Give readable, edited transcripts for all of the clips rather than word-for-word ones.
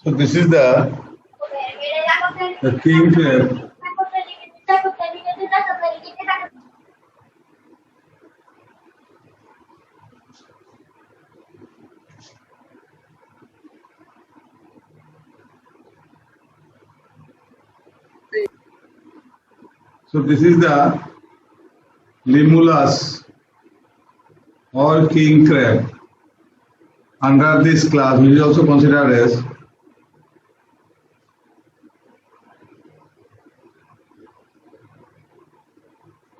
So this is the king crab. So this is the limulus or king crab. Under this class, which is also considered as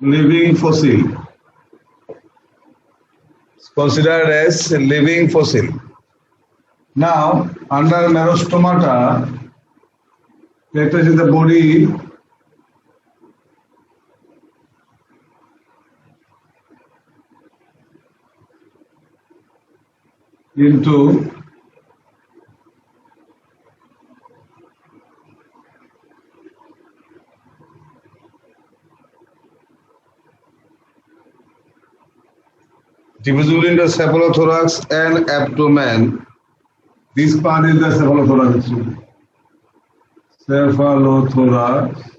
living fossil. It's considered as a living fossil. Now, under Merostomata, characterizing the body into divisible into cephalothorax and abdomen. This part is the cephalothorax. Cephalothorax,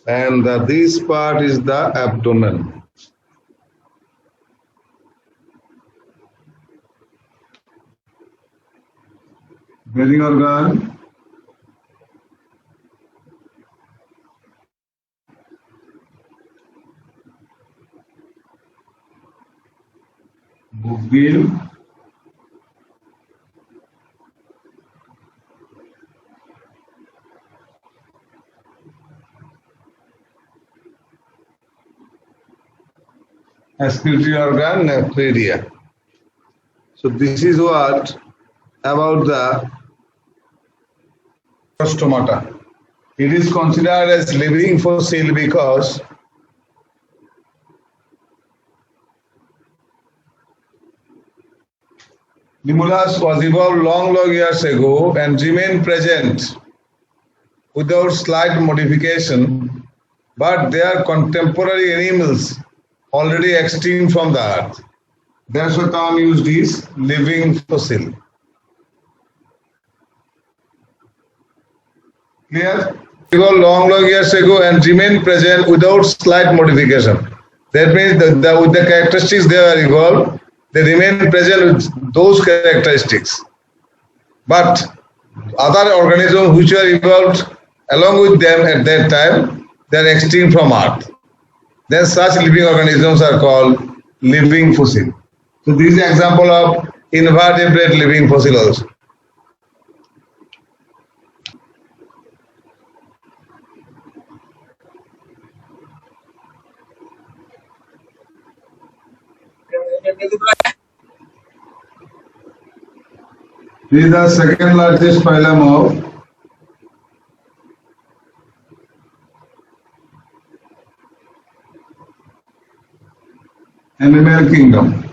and this part is the abdomen. Breathing organ, bugil, excretory organ, nephridia. So this is what about the stomata. It is considered as living fossil because limulus was evolved long years ago and remained present without slight modification, but they are contemporary animals already extinct from the earth. That's why the term used is living fossil. Clear? Evolved long years ago and remain present without slight modification. That means with the characteristics they are evolved, they remain present with those characteristics. But other organisms which were evolved along with them at that time, they are extinct from Earth. Then such living organisms are called living fossil. So this is an example of invertebrate living fossil also. This is the second largest phylum of animal kingdom.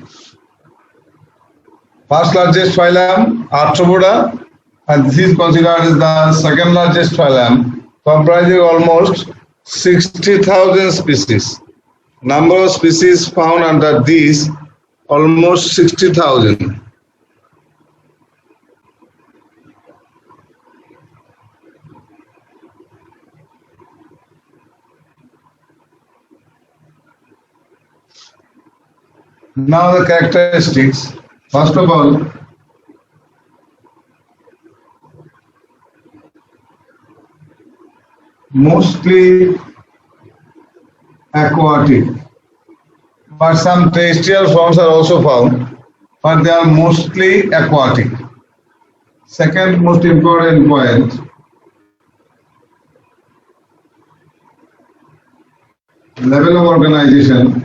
First largest phylum, Arthropoda, and this is considered as the second largest phylum, comprising almost 60,000 species. Number of species found under these almost 60,000. Now the characteristics. First of all, mostly aquatic. But some terrestrial forms are also found, but they are mostly aquatic. Second most important point, level of organization.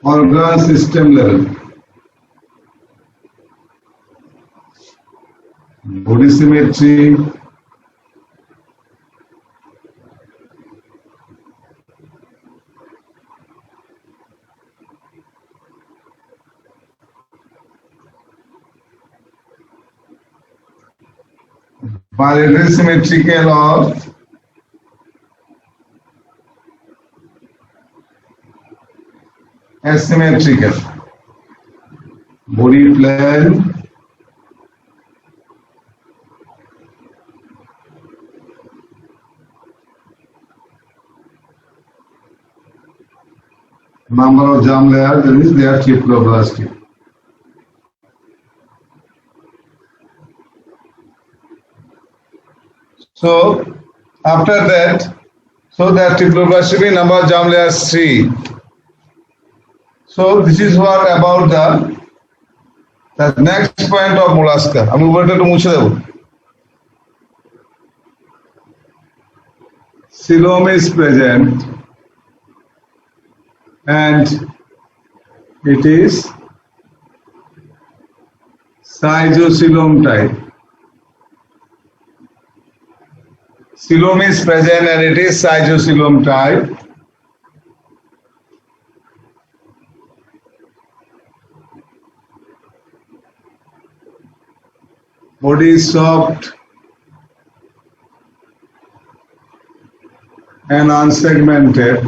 Organ system level. Body symmetry, bilateral symmetrical or asymmetrical. Body plan, number of germ layers, that is they are triploblastic. So after that, so that triploblastic number of germ layers 3. So this is what about the next point of mollusca. আমি উপরটা একটু মুছে দেব. Coelom is present and it is schizocoelom type. Coelom is present and it is schizocoelom type. Body is soft and unsegmented.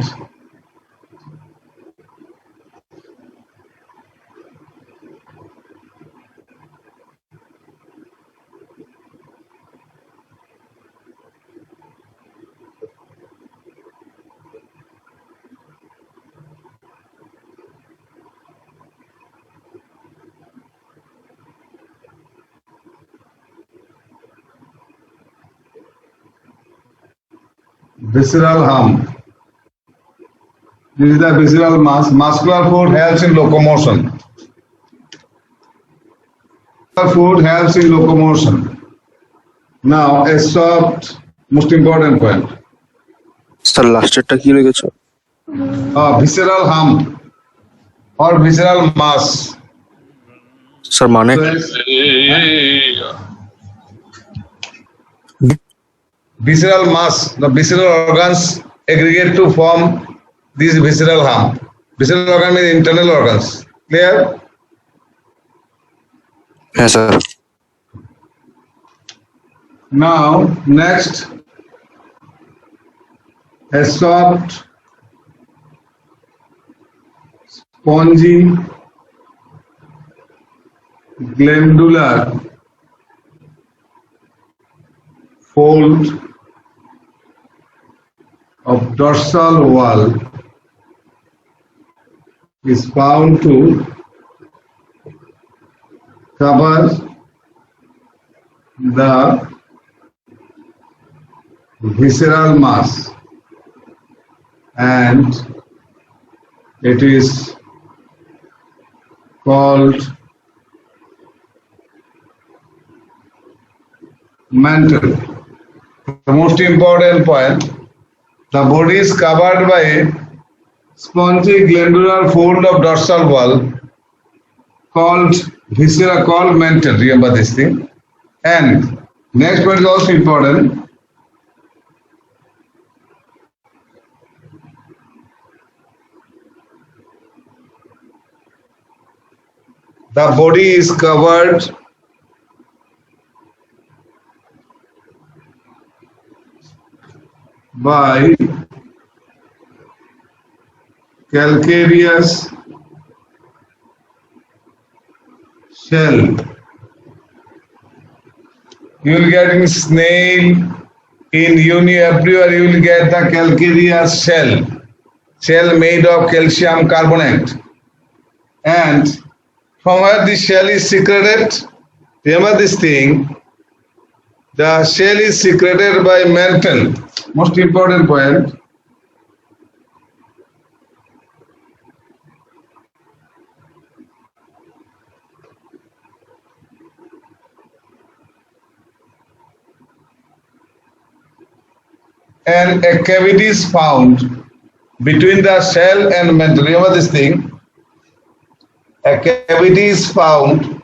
Visceral hum. This is the visceral mass. Muscular food helps in locomotion. Muscular food helps in locomotion. Now, a soft, most important point. Sir লাস্টেরটা কি লিখেছো? Visceral hum or visceral mass. Sir মানে Visceral mass, the visceral organs aggregate to form this visceral hum. Visceral organ means internal organs. Clear? হ্যাঁ sir. Now, next, a soft, spongy, glandular fold of dorsal wall is found to cover the visceral mass and it is called mantle. The most important point, the body is covered by a spongy glandular fold of dorsal wall called viscera, called mantle. Remember this thing. And next point is also important. The body is covered by calcareous shell. You will get in snail, in everywhere you will get the calcareous shell made of calcium carbonate. And from where the shell is secreted? Remember this thing. The shell is secreted by mantle. Most important point. And a cavity is found between the shell and mantle. Remember this thing. A cavity is found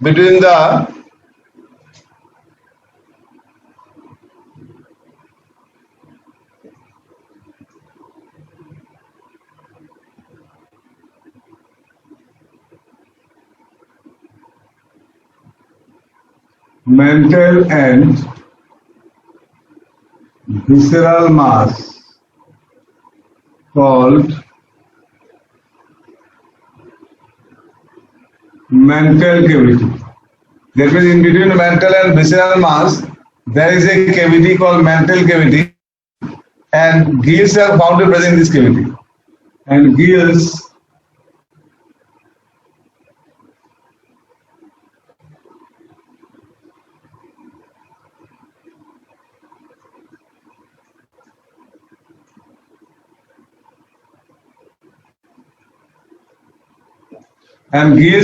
between the mantle and visceral mass called mantle cavity. That means in between mantle and visceral mass, there is a cavity called mantle cavity, and gills are found present in this cavity. And gills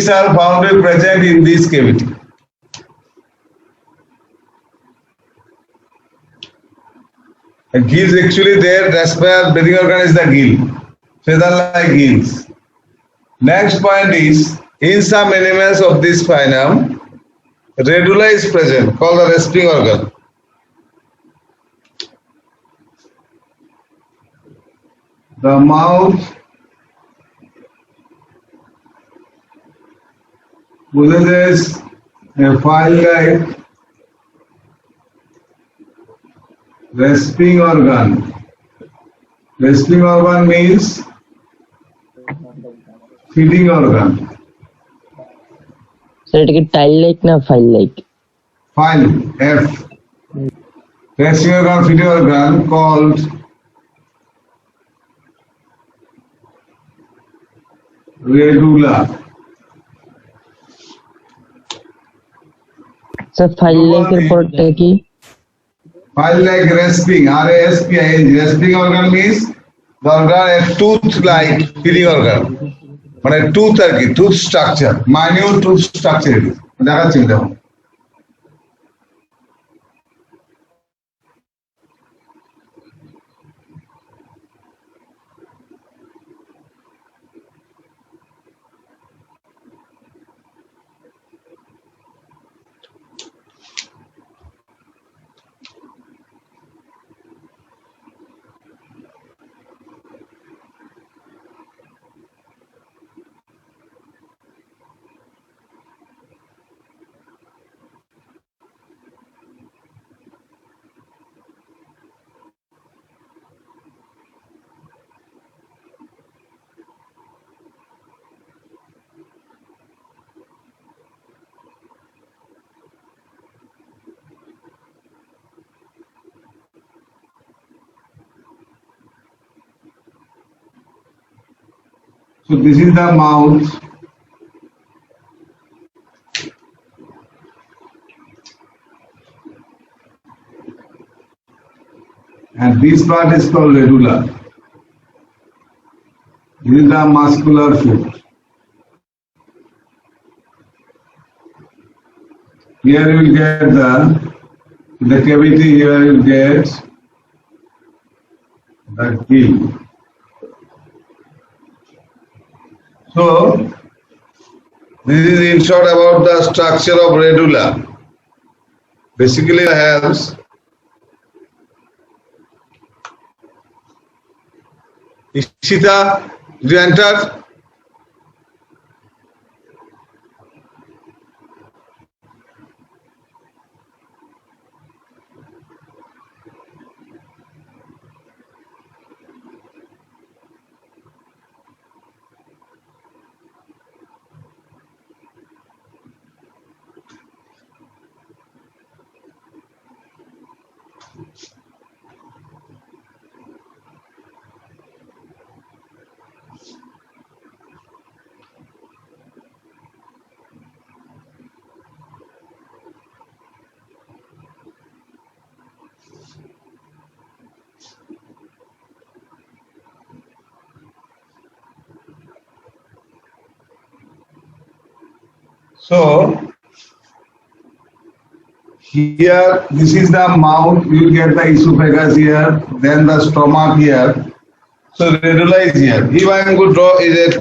are found present in this cavity. A gills actually there, that's where breathing organ is the gill, feather-like gills. Next point is, in some animals of this phylum, radula is present, called the respiring organ. The mouth possesses a file-like respiring organ. Respiring organ means feeding organ. Sir এটা কি tile like না file like? File F. Respiring organ, feeding organ called radula. Sir file লাইকের পরটা কি? File-like respiring, R-A-S-P-I-N-G. Respiring organ means the organ a tooth-like feeding organ. মানে tooth আর কি, tooth structure, minute tooth structure দেখাচ্ছি দেখো। So this is the mouth. And this part is called radula. This is the muscular foot. Here you will get the cavity, here you will get the gill. So, this is in short about the structure of radula. Basically, it has Ishita, did you enter? So here, this is the mouth. You will get the esophagus here, then the stomach here. So radula is here. If I am going to draw is a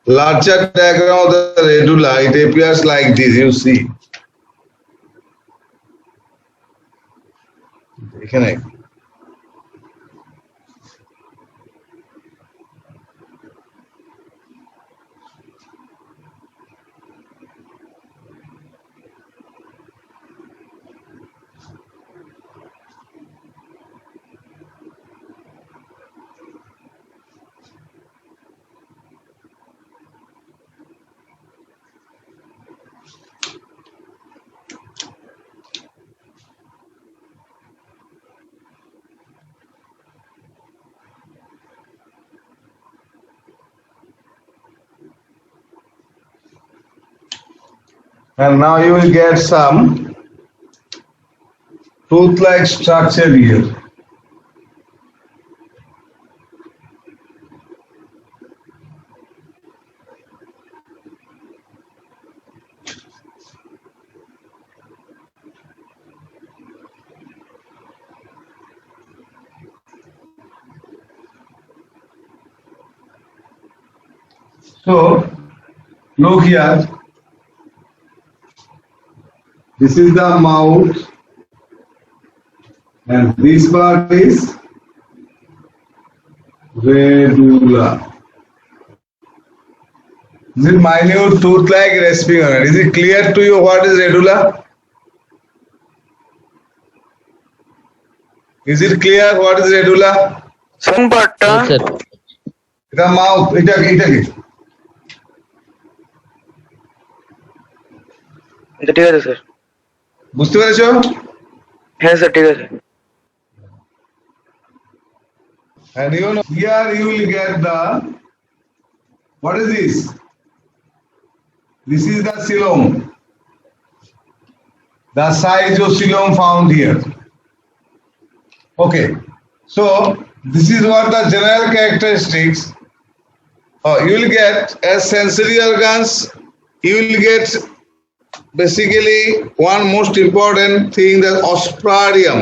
larger diagram of the radula, it appears like this. You see. এখানে and now you will get some tooth-like structure here. So look here. This is the mouth, and this part is radula. This is minute tooth-like rasping organ. Is it clear to you what is radula? Is it clear what is radula? Some part. Yes, sir. The mouth. এটা কি? ঠিক আছে sir. বুঝতে পেরেছো? হ্যাঁ sir ঠিক আছে। And you know, here you will get the, what is this? This is the coelom. The size of coelom found here. Okay. So this is what the general characteristics. You will get as sensory organs. You will get basically one most important thing, the osphradium.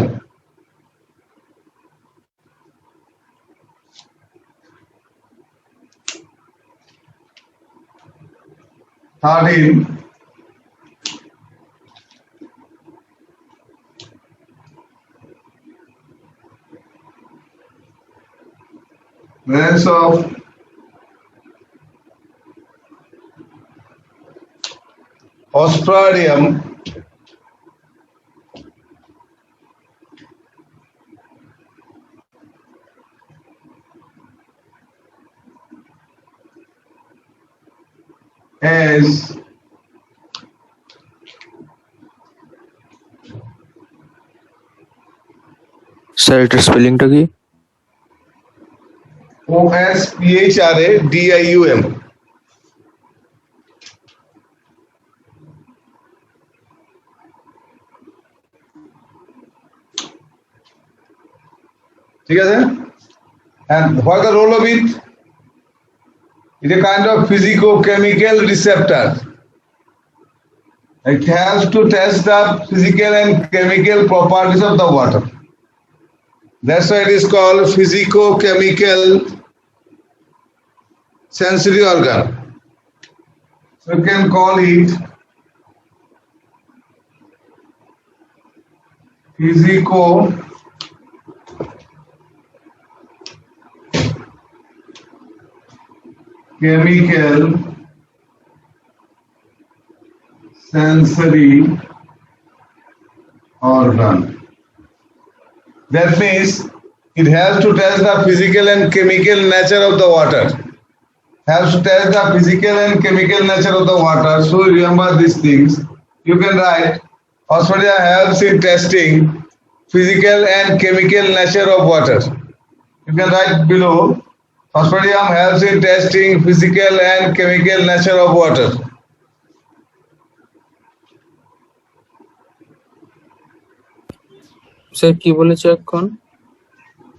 Rest of osphradium as sir এটার স্পেলিংটা কি? OSPHRADIUM. ঠিক আছে? And what is the role of it? It's a kind of physico-chemical receptor. It has to test the physical and chemical properties of the water. That's why it is called physico-chemical sensory organ. So you can call it physico-chemical sensory organ. That means it has to test the physical and chemical nature of the water. Has to test the physical and chemical nature of the water. So remember these things. You can write Osphradium helps in testing physical and chemical nature of water. You can write below Osphradium helps in testing physical and chemical nature of water. Sir কি বলেছে এখন?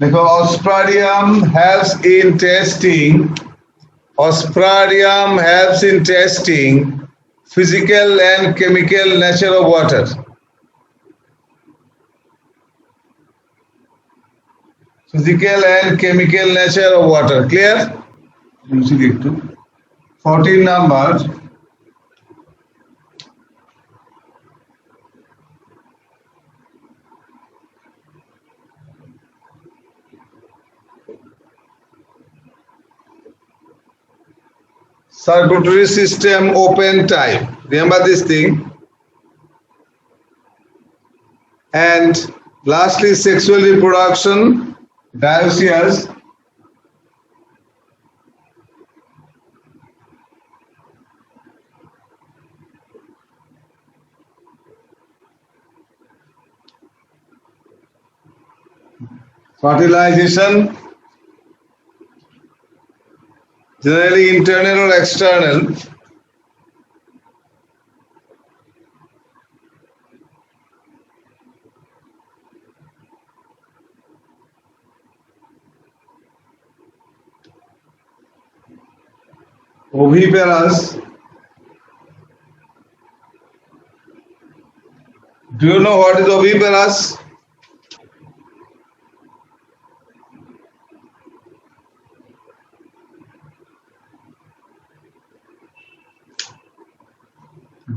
দেখো Osphradium helps in testing physical and chemical nature of water. Physical and chemical nature of water. Clear? 14 number. Circulatory system open type. Remember this thing. And lastly, sexual reproduction, dioecious. Fertilization, generally internal or external. Oviparous. Do you know what is oviparous?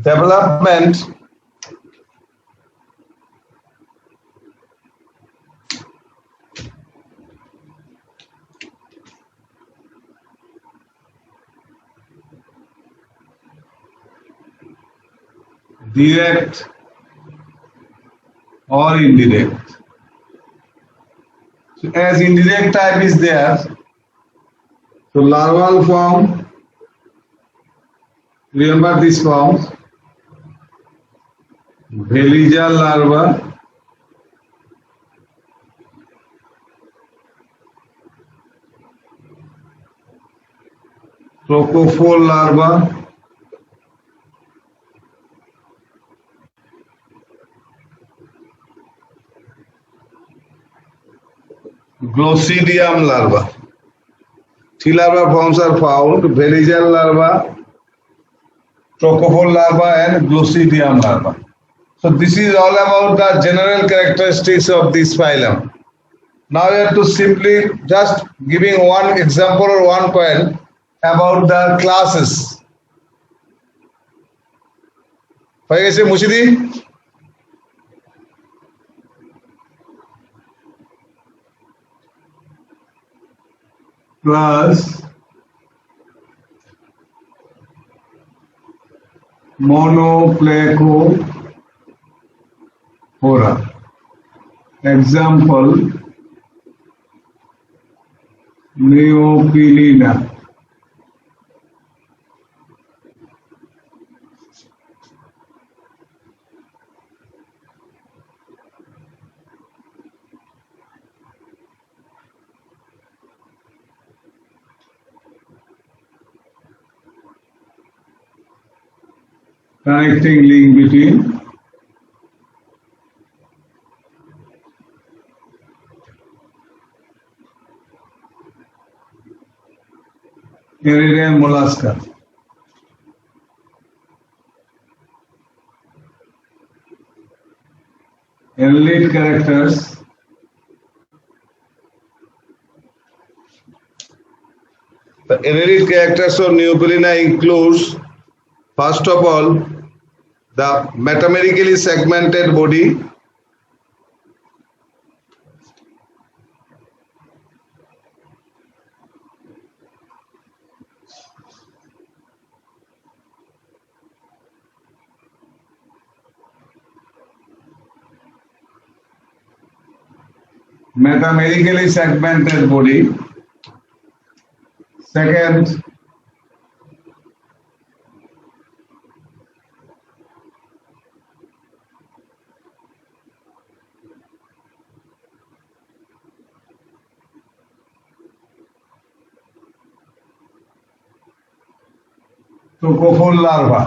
Development direct or indirect. So as indirect type is there, so larval form, remember these forms, veligal larva, trochophore larva, Glossidium larva. Three larva forms are found: veligal larva, trochophore larva, and Glossidium larva. So this is all about the general characteristics of this phylum. Now we have to simply just giving one example or one point about the classes. হয়ে গেছে মুশিদি? Class Monoplacophora. Example, Neopilina. Connecting link between Iridium mollusca. Elite characters. The elite characters of Neopilina includes, first of all, the metamerically segmented body, Second, trochophore larva.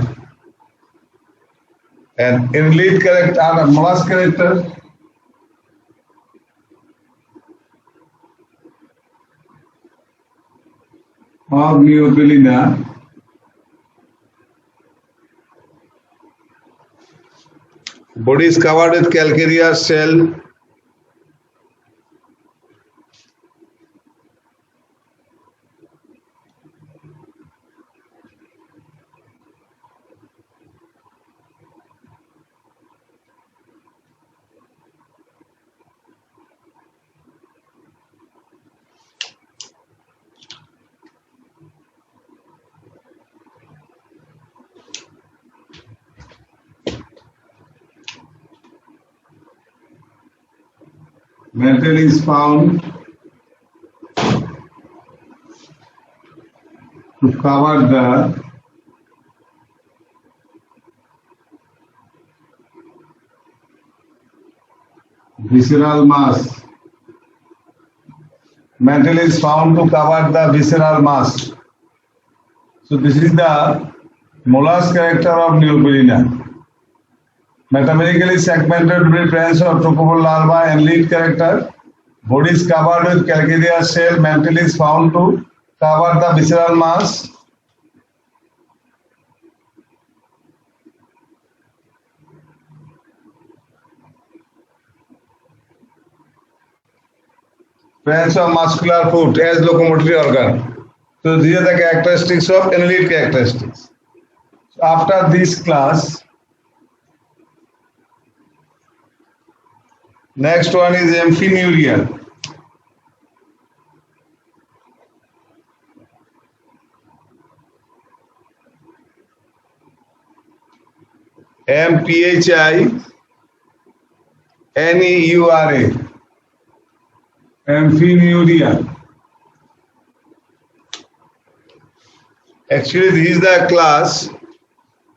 And elite character are mollusk character. Of Neopilina Body is covered with calcareous shell. Mantle is found to cover the visceral mass. Mantle is found to cover the visceral mass. So this is the molars character of Neoperina. Metamerically segmented with presence of tropopole larva and lead character. Body is covered with calcareous shell. Mantle is found to cover the visceral mass. Presence of muscular foot as locomotory organ. So these are the characteristics of annelid characteristics. So after this class, next one is amphinuria. Amphineura. Amphinuria. Actually, this is the class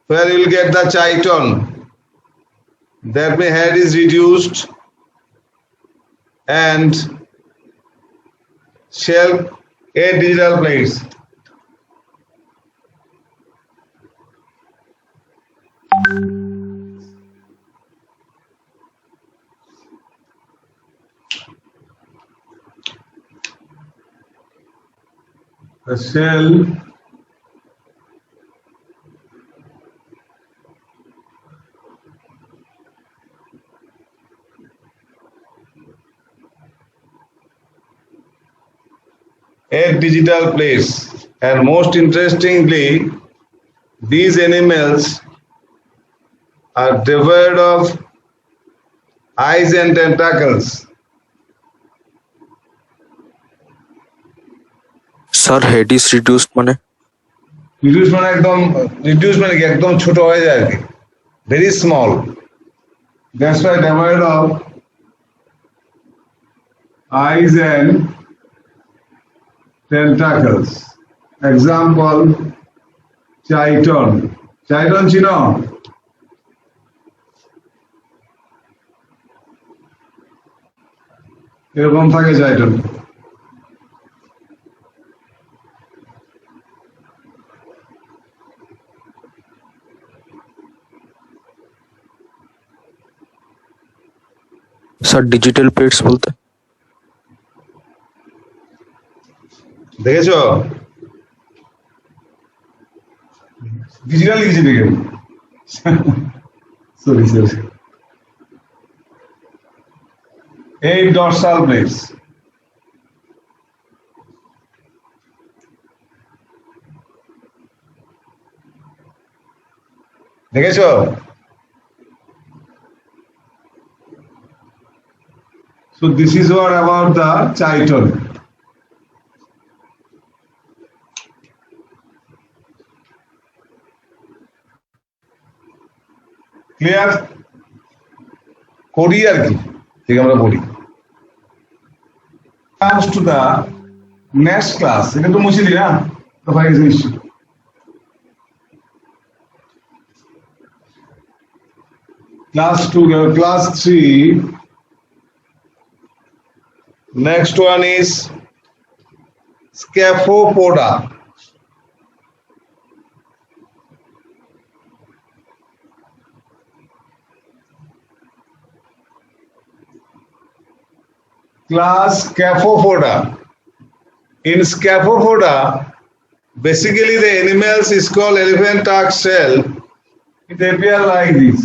where you will get the chiton. That means head is reduced and shell 8 digital plates. The shell eight digital plates, and most interestingly, these animals are devoid of eyes and tentacles. Sir, head is reduced মানে Reduced মানে কি একদম ছোট হয়ে যায় আর কি, very small. That's why devoid of eyes and tentacles. Example, chiton. Chiton চিনো? এরকম থাকে chiton. স্যার ডিজিটাল প্লেটস বলতে দেখেছো? ডিজিটাল লিখেছি দেখে সরি 8 dorsal plates. দেখেছো? So this is what about the chiton. Clear? করি আর কি ঠিক আমরা বলি। Comes to the next class. এটা তো মুছে দিই না, তো হয়ে গেছে নিশ্চয়ই। Class 2, class 3. Next one is Scaphopoda. Class Scaphopoda. In Scaphopoda, basically the animals is called elephant tusk shell. It appears like this.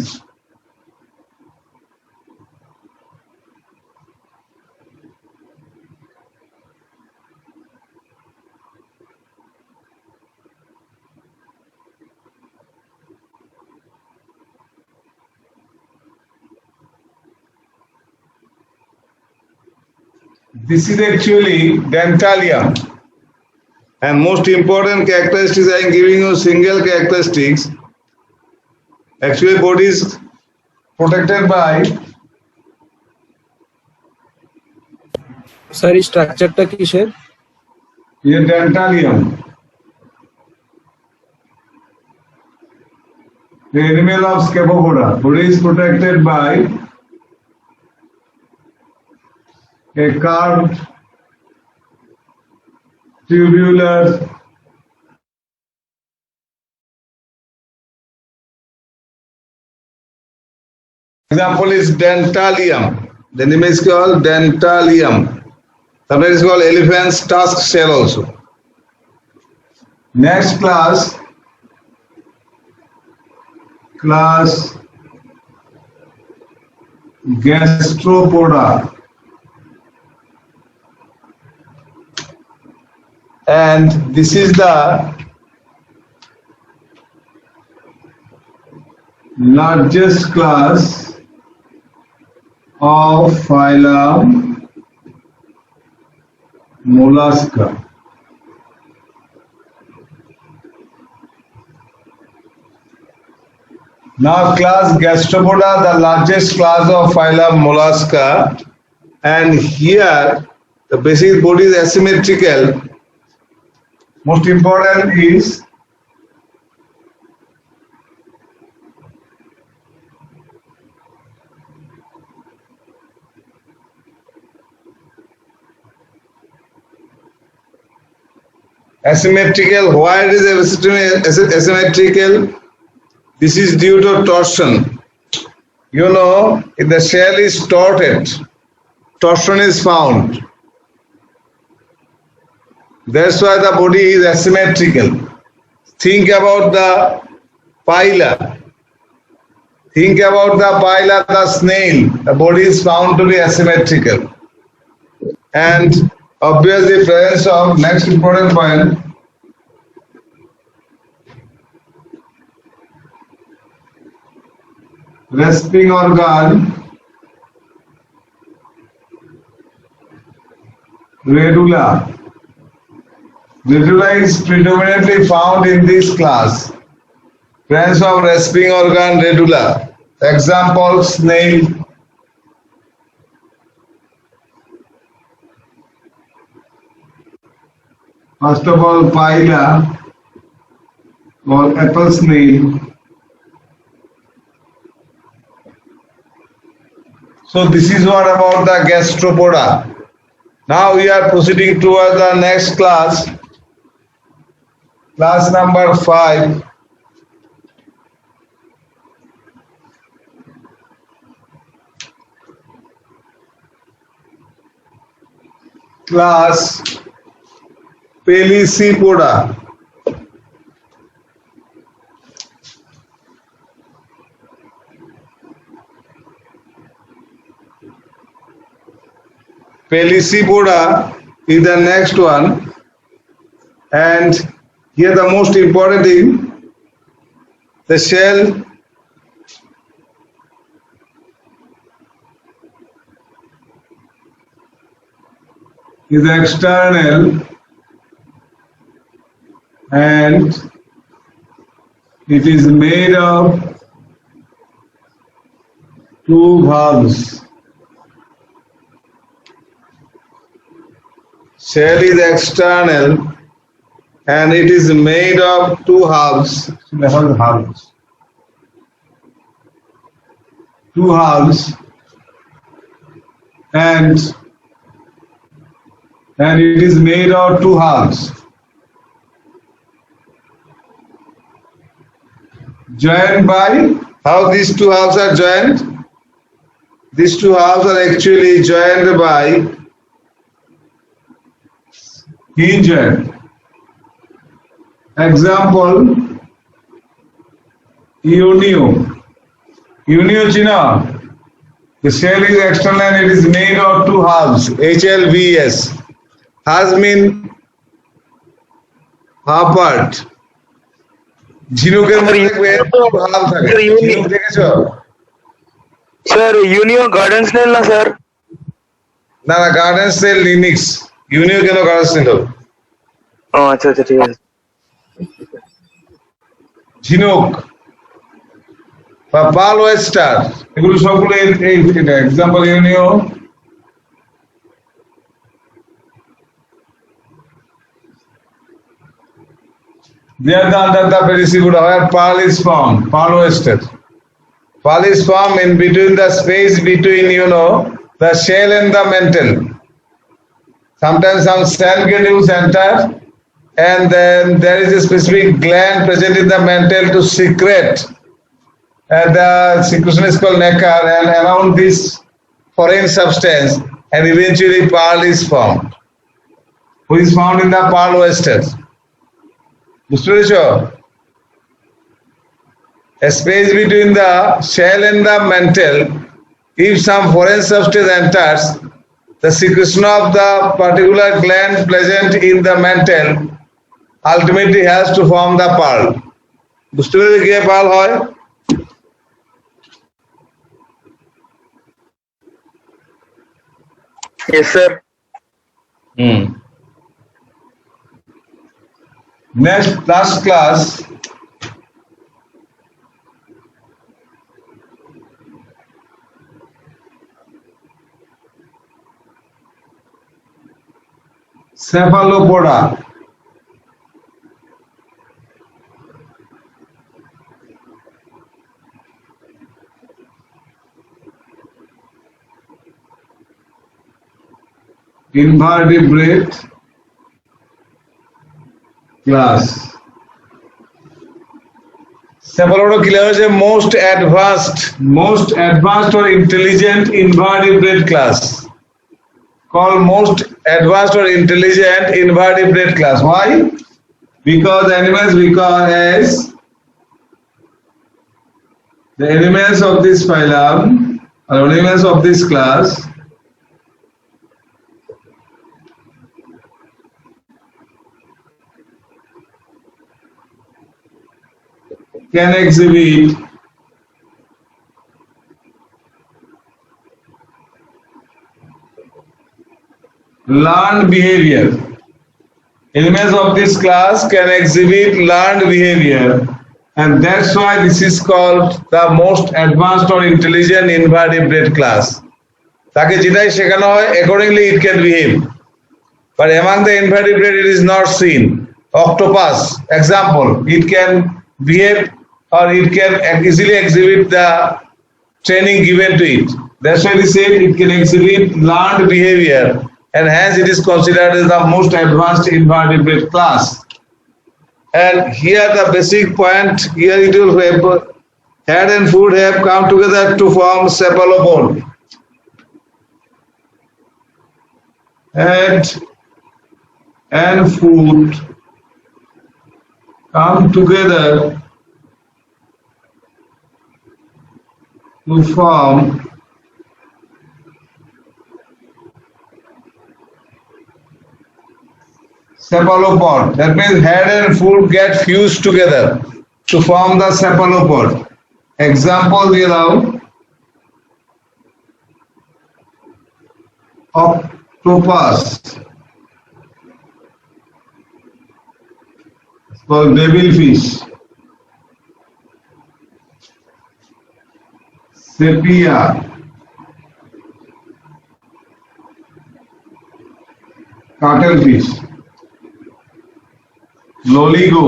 This is actually dentalium. And most important characteristics, I am giving you single characteristics. Actually, body is protected by sir এই স্ট্রাকচারটা কিসের? dentalium. The animal of Scapopoda. Body is protected by a curved tubular example is dentalium. The name is called dentalium. Sometimes it's called elephant's tusk shell also. Next class gastropoda. And this is the largest class of phylum Mollusca. Now class Gastropoda, the largest class of phylum Mollusca, and here the basic body is asymmetrical. Most important is asymmetrical. Why it is asymmetrical? This is due to torsion. You know, if the shell is torted, torsion is found. That's why the body is asymmetrical. Think about the pila. Think about the pila, the snail. The body is found to be asymmetrical. And obviously, presence of next important point. Respiring organ, radula. Radula is predominantly found in this class. Presence of respiring organ, radula. Example, snail. First of all, pila or apple snail. So this is what about the gastropoda. Now we are proceeding towards the next class, class number 5. Class Pelecypoda. Pelecypoda is the next one, and here the most important thing, the shell is external and it is made of two valves. Shell is external and it is made of two halves. Two halves, and it is made of two halves. Joined by, how these two halves are joined? These two halves are actually joined by hinge end. Example, Unio. Unio China. The shell is external and it is made of two halves. HLVS has been half part. ঝিনুকের মধ্যে দেখবে হাল থাকে। ঝিনুক দেখেছো? Sir ইউনিও garden snail না sir? না না গার্ডেন সেল লিনিক্স ইউনিও কেন গার্ডেন সেল হবে ও আচ্ছা আচ্ছা ঠিক আছে ঝিনুক বা পাল ওয়েস্টার এগুলো সবগুলো এই example ইউনিও they are under the participle where pearl is formed pearl oyster pearl is formed in between the space between the shell and the mantle. Sometimes some cell granules enter and then there is a specific gland present in the mantle to secrete and the secretion is called nacre and around this foreign substance and eventually pearl is formed which is found in the pearl oyster. বুঝতে পেরেছ a space between the shell and the mantle if some foreign substance enters the secretion of the particular gland present in the mantle ultimately has to form the pearl বুঝতে পেরেছ কি pearl হয় yes sir next last class cephalopoda invertebrate class cephalopoda is a most advanced or intelligent invertebrate class called most advanced or intelligent invertebrate class why because animals we call as the animals of this phylum or animals of this class can exhibit learned behavior. Animals of this class can exhibit learned behavior and that's why this is called the most advanced or intelligent invertebrate class. তাকে যেটাই শেখানো হয় accordingly it can behave. But among the invertebrate it is not seen. Octopus, example, it can behave or it can easily exhibit the training given to it. That's why we say it can exhibit learned behavior and hence it is considered as the most advanced invertebrate class. And here the basic point, here it will have head and foot have come together to form cephalopod. Head and foot come together to form cephalopod. That means head and foot get fused together to form the cephalopod. Example দিয়ে দাও octopus. It's called devilfish. Sepia, cuttlefish, loligo,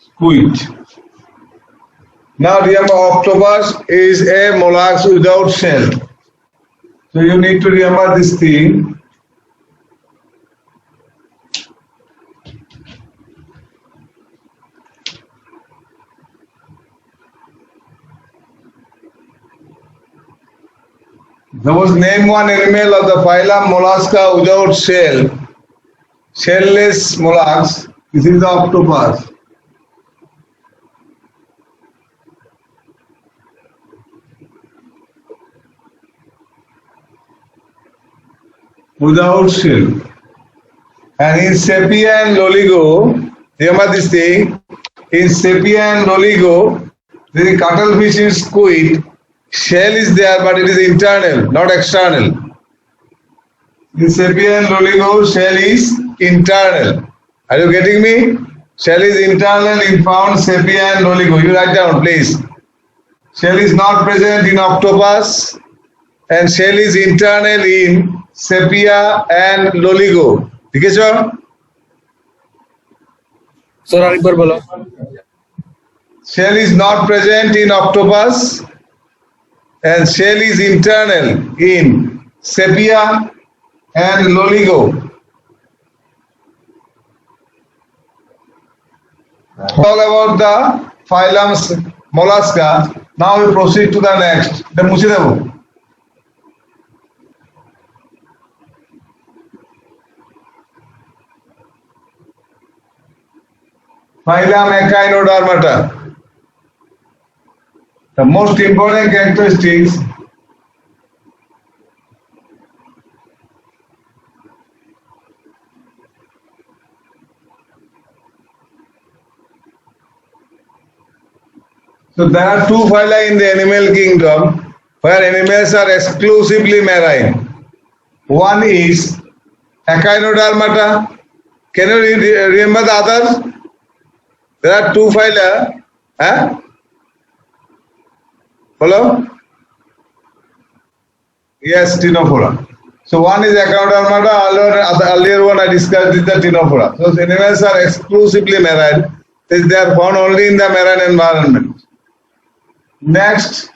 squid. Now remember octopus is a mollusk without shell. So you need to remember this thing. Suppose name one animal of the phylum Mollusca without shell, shellless mollusks. This is the octopus. Without shell. And in Sepia and Loligo, remember this thing, in sepia and loligo, the cuttlefish is squid, shell is there, but it is internal, not external. In sepia and loligo, shell is internal. Are you getting me? Shell is internal in found sepia and loligo. You write down, please. Shell is not present in octopus, and shell is internal in sepia and loligo. ঠিক আছে? Sir আরেকবার বলো। Shell is not present in octopus, and shell is internal in sepia and loligo. All about the phylum mollusca. Now we proceed to the next. The মুছে দেব। Phylum Echinodermata. The most important characteristics so there are two phyla in the animal kingdom where animals are exclusively marine. One is Echinodermata. Can you remember the others? There are two phyla. Hello? Yes, Ctenophora. So one is Echinodermata, earlier one I discussed is the Ctenophora. So animals are exclusively marine. They are found only in the marine environment. Next,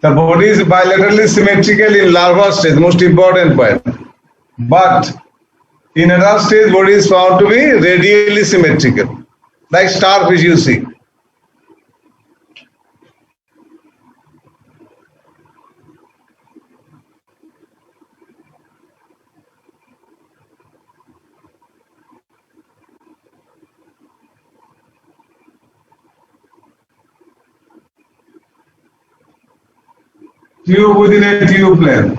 the body is bilaterally symmetrical in larva stage, most important point. But in adult stage, body is found to be radially symmetrical, like starfish you see. Tube within a tube plane.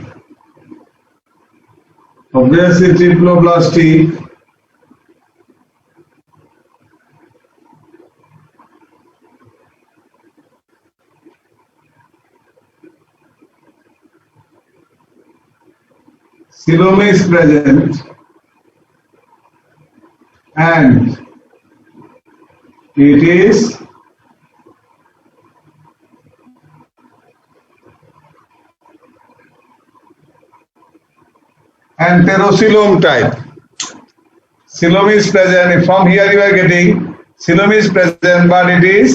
Obviously, triploblasty. Coelom is present, and it is anterocoelom type. Coelom is present. From here you are getting coelom is present, but it is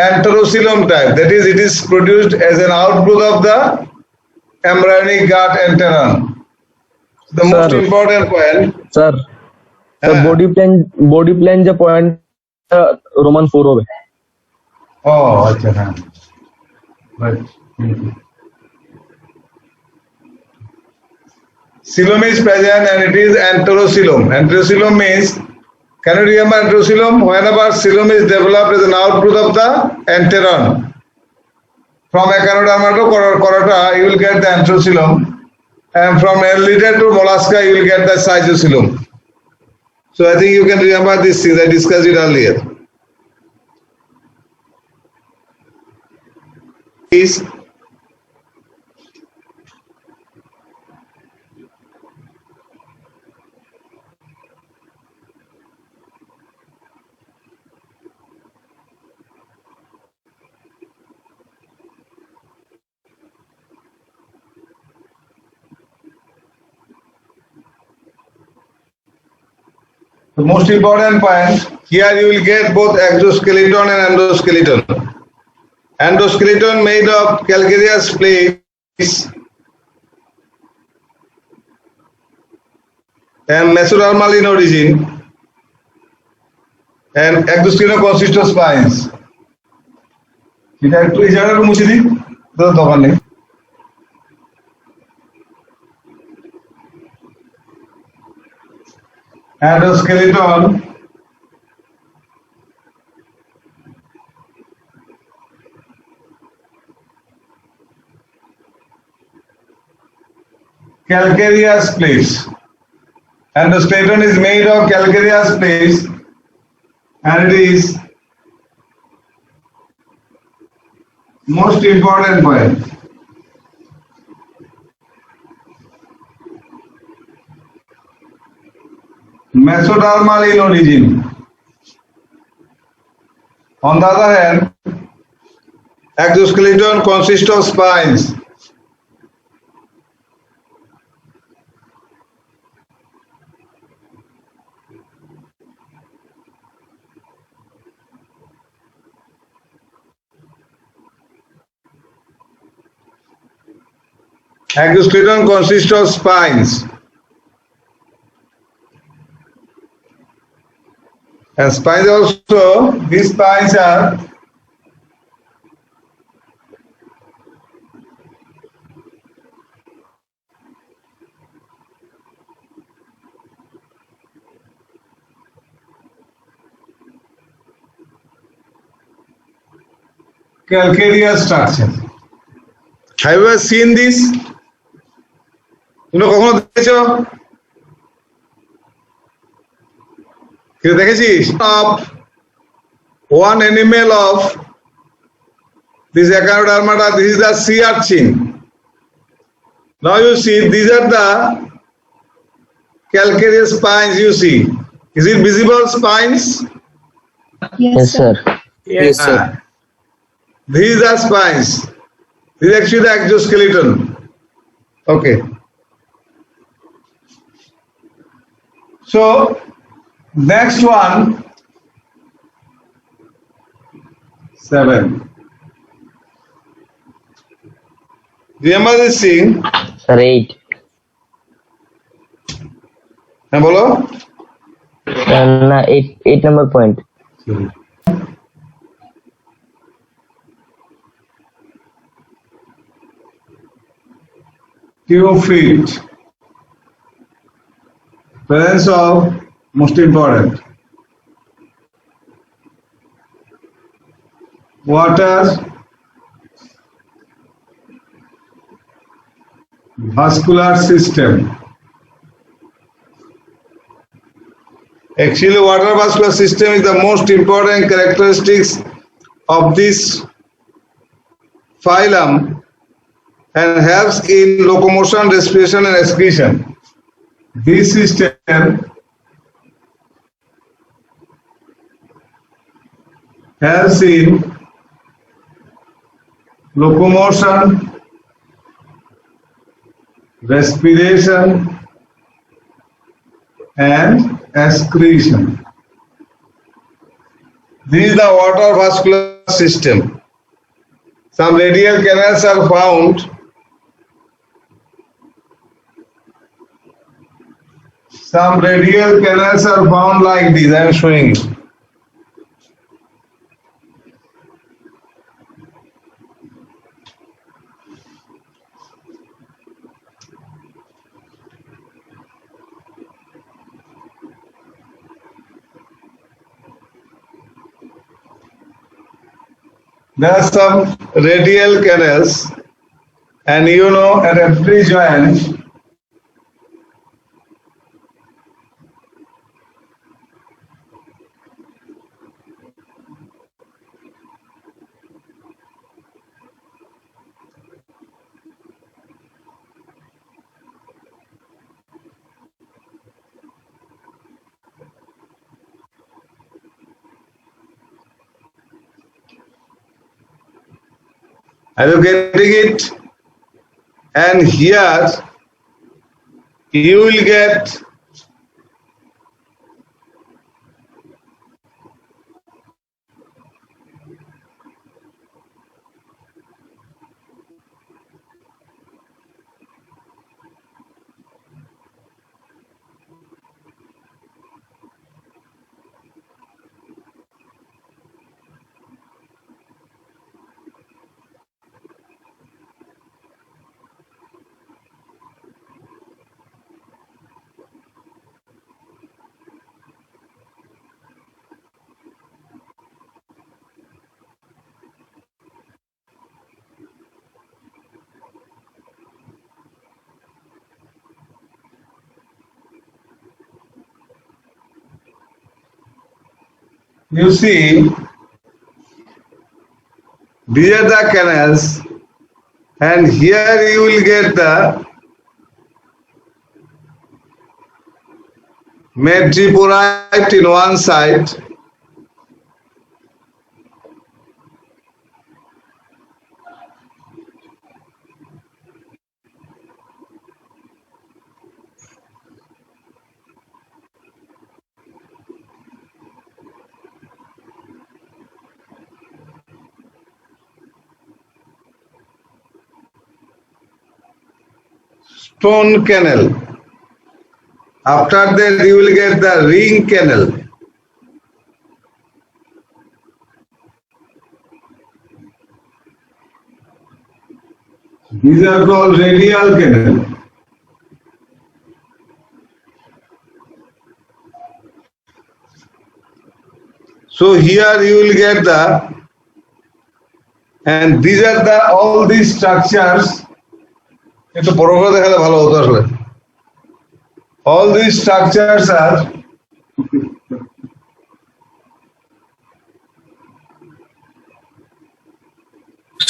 anterocoelom type. That is, it is produced as an outgrowth of the embryonic gut enteron. The most Sir. important point. Sir body plan যে point Roman 4 হবে। Oh, আচ্ছা হ্যাঁ। Right. Coelom is present and it is anterocoelom. Anterocoelom means, can you remember anterocoelom? Whenever coelom is developed as an outgrowth of the enteron, from Echinodermata to chorata, you will get the anterocoelom, and from Annelida to mollusca, you will get the schizocoelom. So I think you can remember these things. I discussed it earlier. Is The most important point, here you will get both exoskeleton and endoskeleton. Endoskeleton made of calcareous plates and mesodermal in origin, and exoskeleton consists of spines. এটা একটু এই জায়গাটা মুছে দিই, তো দরকার নেই। Endoskeleton calcareous plates. Endoskeleton is made of calcareous plates and it is most important point. Mesodermal in origin. On the other hand, exoskeleton consists of spines. Exoskeleton consists of spines. And spines also, these spines are calcareous structure. Have you ever seen this? কখনো দেখেছো? দেখেছিস? Of one animal of this Echinodermata, this is the sea urchin. Now you see, these are the calcareous spines you see. Is it visible spines? Yes, sir. Yes, sir. These are spines. This is actually the exoskeleton. Okay. So, next one, 7. Remember this thing? Sir, 8. হ্যাঁ বলো। না 8 number point. Few feet. Presence of most important. Water, vascular system. Actually, water vascular system is the most important characteristics of this phylum and helps in locomotion, respiration, and excretion. This system helps in locomotion, respiration, and excretion. This is the water vascular system. Some radial canals are found like this. I am showing you. There are some radial canals, and you know, at every joint are you getting it? And here you will get You see, these are the canals, and here you will get the metriporite in one side, stone canal. After that, you will get the ring canal. These are called radial canal. So here you will get the, and these are the all these structures. It's a all these structures are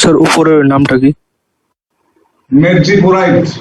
sir উপরের নামটা কি? metriporite.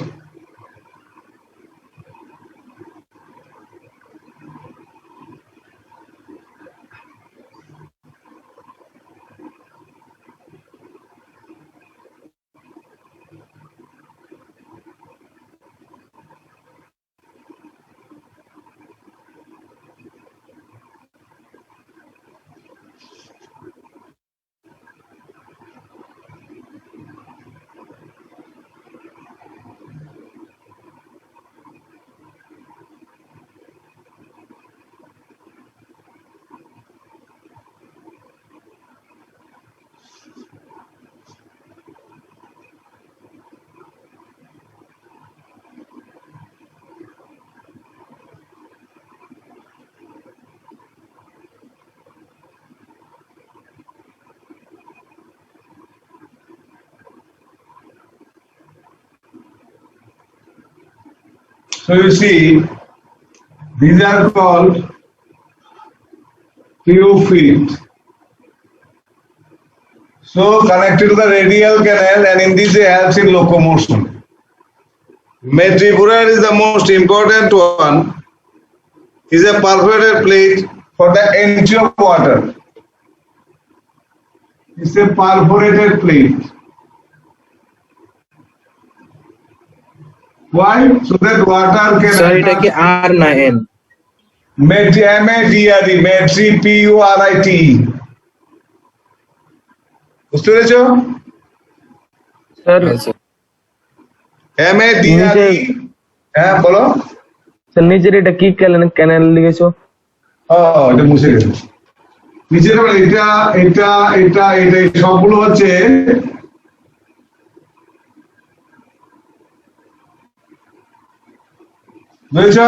So you see, these are called few feet. So connected to the radial canal, and in this it helps in locomotion. Metriporite is the most important one. Is a perforated plate for the entry of water. It's a perforated plate. Why? So that water can. Sir এটা কি আর না N? M-A-D-R-E, metri, P-U-R-I-T. বুঝতে পেরেছো? Sir M-A-D-R-E, হ্যাঁ বলো। Sir নিচের এটা কি ক্যানেল লিখেছো? এটা মুছে গেছে। নিচের এটা এটা এটা এটা সবগুলো হচ্ছে বুঝেছ?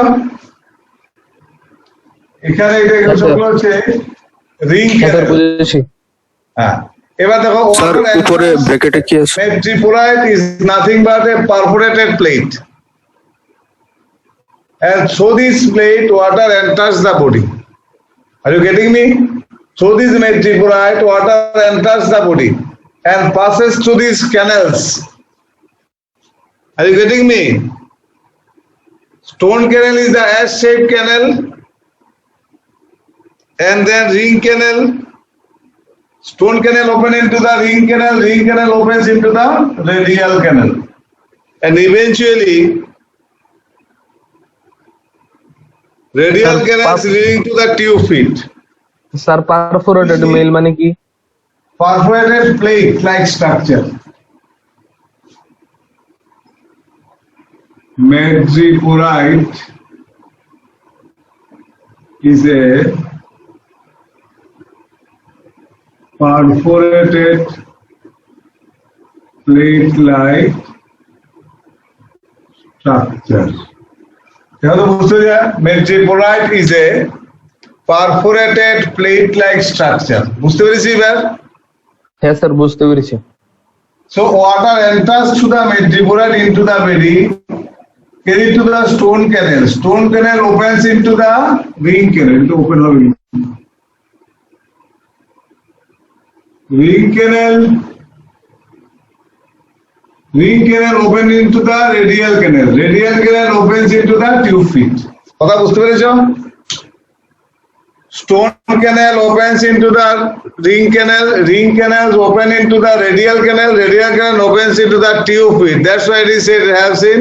এখানে এটা এগুলো সবগুলো হচ্ছে রিং ক্যানেল। বুঝেছি। হ্যাঁ, এবার দেখো স্যার উপরে ব্র্যাকেটে কি আছে? metriporite is nothing but a perforated plate, and through this plate water enters the body. Are you getting me? Through this metriporite water enters the body and passes through these canals. Are you getting me? Stone canal is the S-shaped canal, and then ring canal. Stone canal open into the ring canal opens into the radial canal, and eventually radial canal is leading to the tube feet. Sir perforated মেল মানে কি? Perforated plate like structure. Metriporite is a perforated plate-like structure. Metriporite is a perforated plate-like structure. বুঝতে পেরেছি এবার? হ্যাঁ sir বুঝতে পেরেছি। So water enters through the metriporite into the body, carried to the stone canal. Stone canal opens into the ring canal. It open হবে। ring canal open into the radial canal. Radial canal opens into the tube feet. কথা বুঝতে পেরেছো? Stone canal opens into the ring canals open into the radial canal opens into the tube feet. That's why it is said it helps in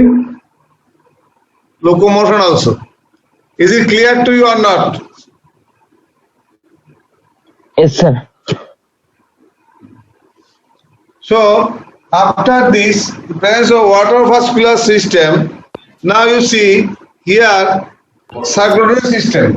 locomotion also. Is it clear to you or not? Yes, sir. So after this, the presence of water vascular system, now you see here circulatory system.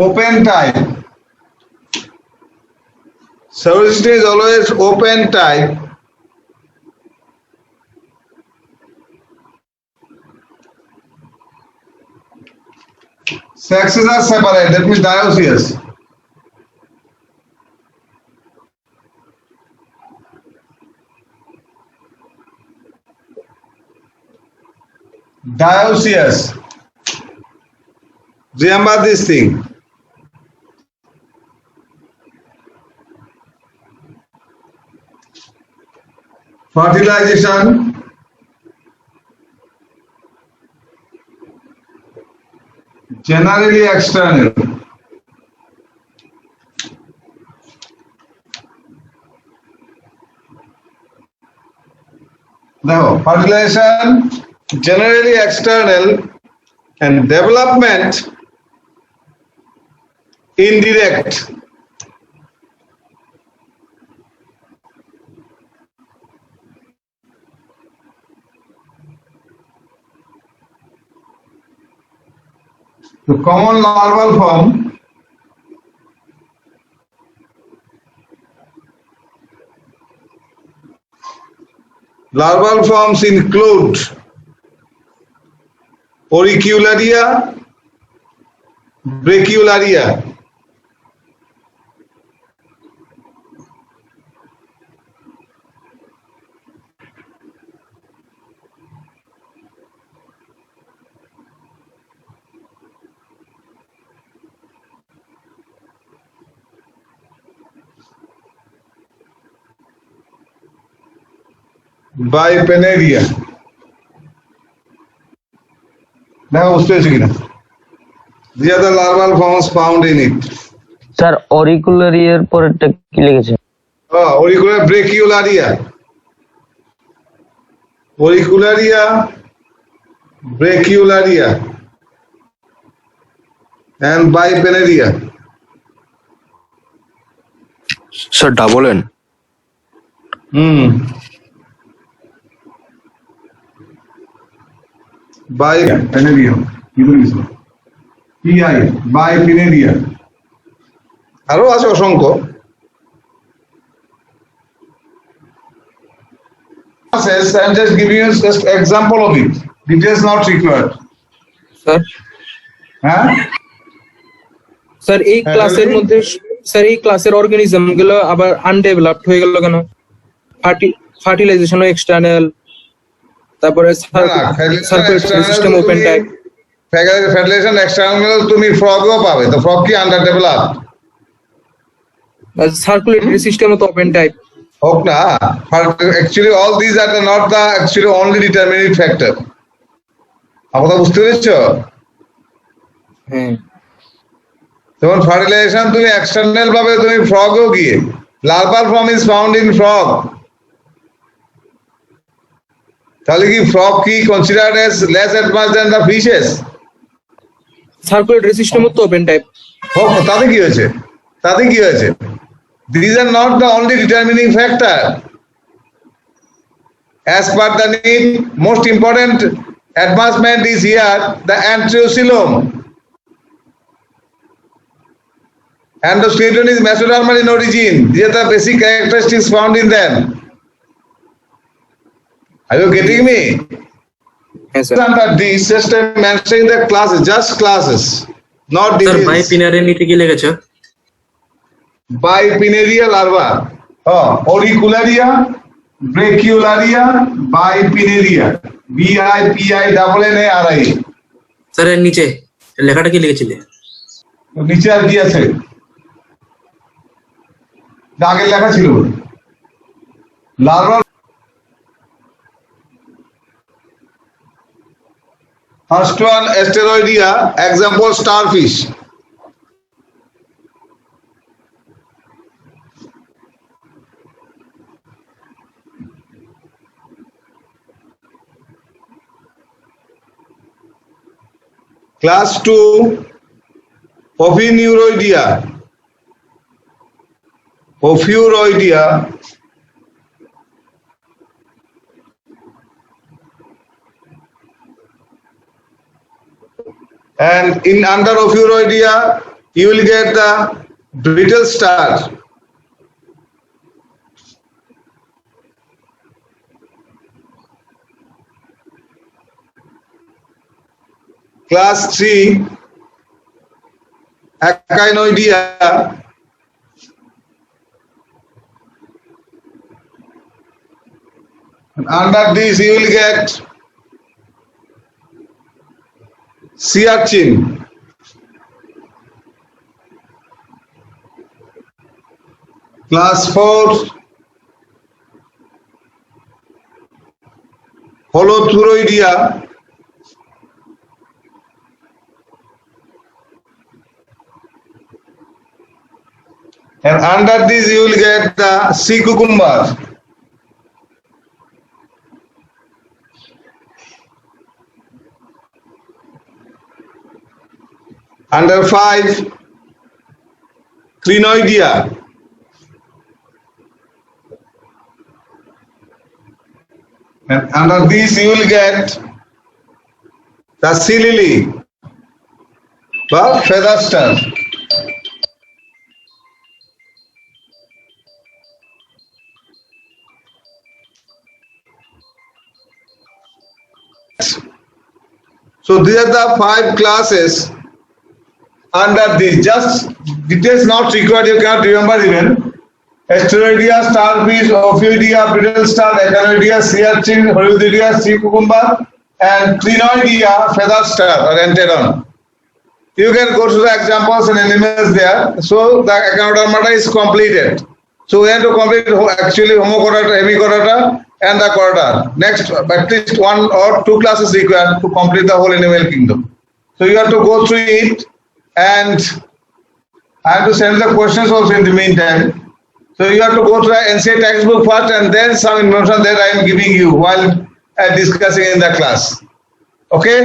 Open type. Circulatory system is always open type. Sexes are separate, that means dioecious. Dioecious. Remember this thing. Fertilization. Generally external. Now, fertilization generally external and development indirect. The common larval form larval forms include auricularia, brachyularia. Bipennaria. Now, These are the larval forms found in it. Sir auricularia এর পরেরটা কি লিখেছে? Auricular brachyularia. Brachyularia and bipennaria. Sir, double N. Bipennaria. PI, bipennaria. আরো আছে অসংখ্য। I'm just giving you just example of it. Details not required. Sir হ্যাঁ sir এই ক্লাসের মধ্যে স্যার এই ক্লাসের অর্গানিজম গুলো আবার আনডেভেলপড হয়ে গেল কেন? ফার্টিলাইজেশন এক্সটার্নাল, তারপরে circulatory system open type. Federation external তুমি ফ্রগও পাবে, তো ফ্রগ কি আন্ডার ডেভেলপড? সার্কুলেটরি সিস্টেম তো ওপেন টাইপ হোক না, actually all these are not the actually only determining factor. আপনারা বুঝতে পেরেছো? হ্যাঁ, যেমন ফার্টিলাইজেশন তুমি এক্সটার্নাল ভাবে তুমি ফ্রগও গিয়ে larval form is found in frog, তাহলে কি ফ্রগ কি considered age less advance than the fishes? Circulatory system তো ওপেন টাইপ হোক, তাতে কি হয়েছে? These are not the only determining factor. As per the need, most important advancement is here the enterocoelom. Endoskeleton is mesodermal in origin. These are the basic characteristics found in them. Are you getting me? হ্যাঁ sir. Under this, just mentioning the classes, just classes, not sir diseases. বাইপিনারে নিতে কি লেগেছে? Bipennaria larva, auricularia, Brachyolaria bipineria. BIPINNARIA. Sir এর নিচে লেখাটা কি লিখেছিলে? নিচে আর কি আছে? আগের লেখা ছিল larval. First one, Asteroidea, example starfish. Class 2, Ophiuroidea. Ophiuroidea. And in under Ophiuroidea, you will get the brittle star. Class 3, Echinoidea. And under this you will get sea urchin. Class 4, Holothuroidea. And under this you will get the sea cucumber. Under 5, Crinoidea. And under this you will get the sea lily, the feather star. So these are the 5 classes under this. Just details not required, you cannot remember even. Asteroidea, starfish, Ophiuroidea, brittle star, Echinoidea, sea urchin, Holothuroidea, sea cucumber, and Crinoidea, feather star or enteron. You can go to the examples and animals there. So the Echinodermata is completed. So we have to complete actually Homochordata, Hemichordata, and the chordata. Next, at least 1 or 2 classes required to complete the whole animal kingdom. So you have to go through it, and I have to send the questions also in the meantime. So you have to go through the NCA textbook first, and then some information that I am giving you while discussing in the class. Okay?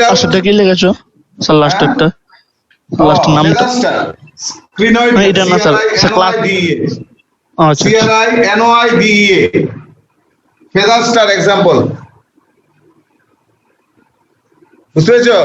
লাস্টটা কি লিখেছো sir? Last একটা last নামটা Crinoid, এটা না sir, sir class আচ্ছা CRINOIDEA. Feather star example. বুঝতে পেরেছো?